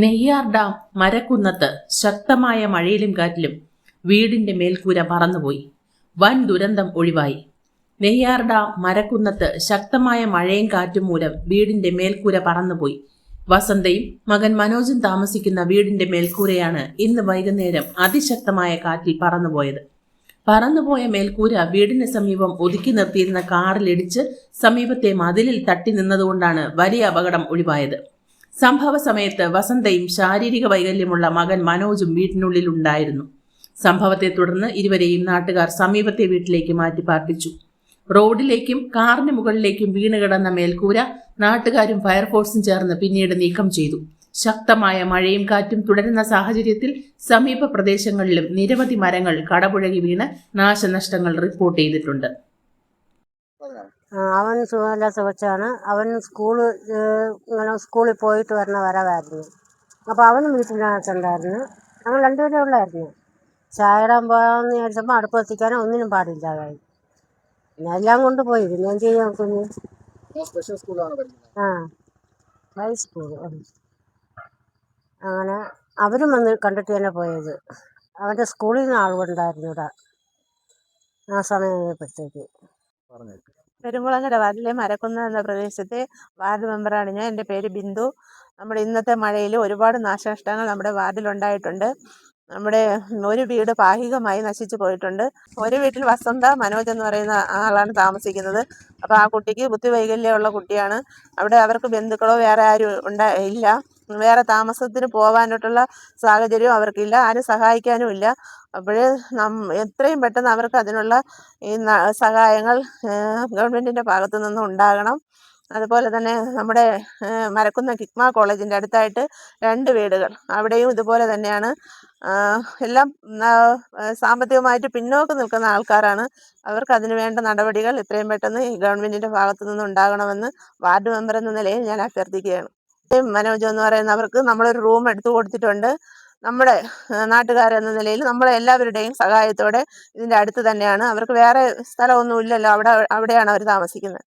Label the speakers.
Speaker 1: Neyyar dam മരക്കുന്നത്ത് ശക്തമായ മഴയിലും കാറ്റിലും വീടിന്റെ മേൽക്കൂര പറന്നുപോയി. വൻ ദുരന്തം ഒഴിവായി. നെയ്യാർ ഡാം മരക്കുന്നത്ത് ശക്തമായ മഴയും കാറ്റും മൂലം വീടിന്റെ മേൽക്കൂര പറന്നുപോയി. വസന്തയും മകൻ മനോജും താമസിക്കുന്ന വീടിന്റെ മേൽക്കൂരയാണ് ഇന്ന് വൈകുന്നേരം അതിശക്തമായ കാറ്റിൽ പറന്നുപോയത്. പറന്നുപോയ മേൽക്കൂര വീടിന് സമീപം ഒതുക്കി നിർത്തിയിരുന്ന കാറിലിടിച്ച് സമീപത്തെ മതിലിൽ തട്ടി നിന്നതുകൊണ്ടാണ് വലിയ അപകടം ഒഴിവായത്. സംഭവ സമയത്ത് വസന്തയും ശാരീരിക വൈകല്യമുള്ള മകൻ മനോജും വീട്ടിനുള്ളിൽ ഉണ്ടായിരുന്നു. സംഭവത്തെ തുടർന്ന് ഇരുവരെയും നാട്ടുകാർ സമീപത്തെ വീട്ടിലേക്ക് മാറ്റി പാർപ്പിച്ചു. റോഡിലേക്കും കാറിന് മുകളിലേക്കും വീണുകിടന്ന മേൽക്കൂര നാട്ടുകാരും ഫയർഫോഴ്സും ചേർന്ന് പിന്നീട് നീക്കം ചെയ്തു. ശക്തമായ മഴയും കാറ്റും തുടരുന്ന സാഹചര്യത്തിൽ സമീപ പ്രദേശങ്ങളിലും നിരവധി മരങ്ങൾ കടപുഴകി വീണ് നാശനഷ്ടങ്ങൾ റിപ്പോർട്ട് ചെയ്തിട്ടുണ്ട്.
Speaker 2: അവൻ സുഖമില്ലാത്ത കൊച്ചാണ്. അവൻ സ്കൂളിൽ പോയിട്ട് വരുന്ന വരവായിരുന്നു. അപ്പോൾ അവനും വീട്ടിനകത്തുണ്ടായിരുന്നു. ഞങ്ങൾ രണ്ടുപേരും ഉള്ളായിരുന്നു. ചായ ഇടാൻ പോകാമെന്ന് വിചാരിച്ചപ്പോൾ അടുപ്പ് എത്തിക്കാനോ ഒന്നിനും പാടില്ലാതായി. പിന്നെ എല്ലാം കൊണ്ടുപോയി. പിന്നെ എന്ത് ചെയ്യാൻ കുഞ്ഞ്? High school. അങ്ങനെ അവരും വന്ന് കണ്ടിട്ട് തന്നെ പോയത്. അവൻ്റെ സ്കൂളിൽ നിന്ന് ആളുകളുണ്ടായിരുന്നു ഇവിടെ ആ സമയം കഴിഞ്ഞപ്പോഴത്തേക്ക്.
Speaker 3: പെരുങ്കുളങ്ങര വാർഡിലെ മരക്കുന്ന എന്ന പ്രദേശത്തെ വാർഡ് മെമ്പറാണ് ഞാൻ. എൻ്റെ പേര് ബിന്ദു. നമ്മുടെ ഇന്നത്തെ മഴയിൽ ഒരുപാട് നാശനഷ്ടങ്ങൾ നമ്മുടെ വാർഡിലുണ്ടായിട്ടുണ്ട്. നമ്മുടെ ഒരു വീട് ഭാഗികമായി നശിച്ചു പോയിട്ടുണ്ട്. ഒരു വീട്ടിൽ വസന്ത മനോജ് എന്ന് പറയുന്ന ആളാണ് താമസിക്കുന്നത്. അപ്പോൾ ആ കുട്ടിക്ക് ബുദ്ധിവൈകല്യമുള്ള കുട്ടിയാണ്. അവിടെ അവർക്ക് ബന്ധുക്കളോ വേറെ ആരും ഇല്ല. വേറെ താമസത്തിന് പോകാനായിട്ടുള്ള സാഹചര്യവും അവർക്കില്ല. ആരും സഹായിക്കാനും ഇല്ല. അപ്പോൾ എത്രയും പെട്ടെന്ന് അവർക്ക് അതിനുള്ള ഈ സഹായങ്ങൾ ഗവൺമെൻറ്റിൻ്റെ ഭാഗത്തു നിന്നും ഉണ്ടാകണം. അതുപോലെ തന്നെ നമ്മുടെ മരക്കുന്ന കിക്മ കോളേജിൻ്റെ അടുത്തായിട്ട് 2 വീടുകൾ, അവിടെയും ഇതുപോലെ തന്നെയാണ്. എല്ലാം സാമ്പത്തികമായിട്ട് പിന്നോക്കം നിൽക്കുന്ന ആൾക്കാരാണ്. അവർക്ക് അതിന് വേണ്ട നടപടികൾ എത്രയും പെട്ടെന്ന് ഈ ഗവൺമെൻറ്റിൻ്റെ ഭാഗത്തു നിന്ന് ഉണ്ടാകണമെന്ന് വാർഡ് മെമ്പർ എന്ന നിലയിൽ ഞാൻ അഭ്യർത്ഥിക്കുകയാണ്. മനോജ് എന്ന് പറയുന്നവർക്ക് നമ്മളൊരു റൂം എടുത്തു കൊടുത്തിട്ടുണ്ട്. നമ്മുടെ നാട്ടുകാരെന്ന നിലയിൽ നമ്മളെ എല്ലാവരുടെയും സഹായത്തോടെ ഇതിൻ്റെ അടുത്ത് തന്നെയാണ്. അവർക്ക് വേറെ സ്ഥലമൊന്നും ഇല്ലല്ലോ, അവിടെയാണ് അവർ താമസിക്കുന്നത്.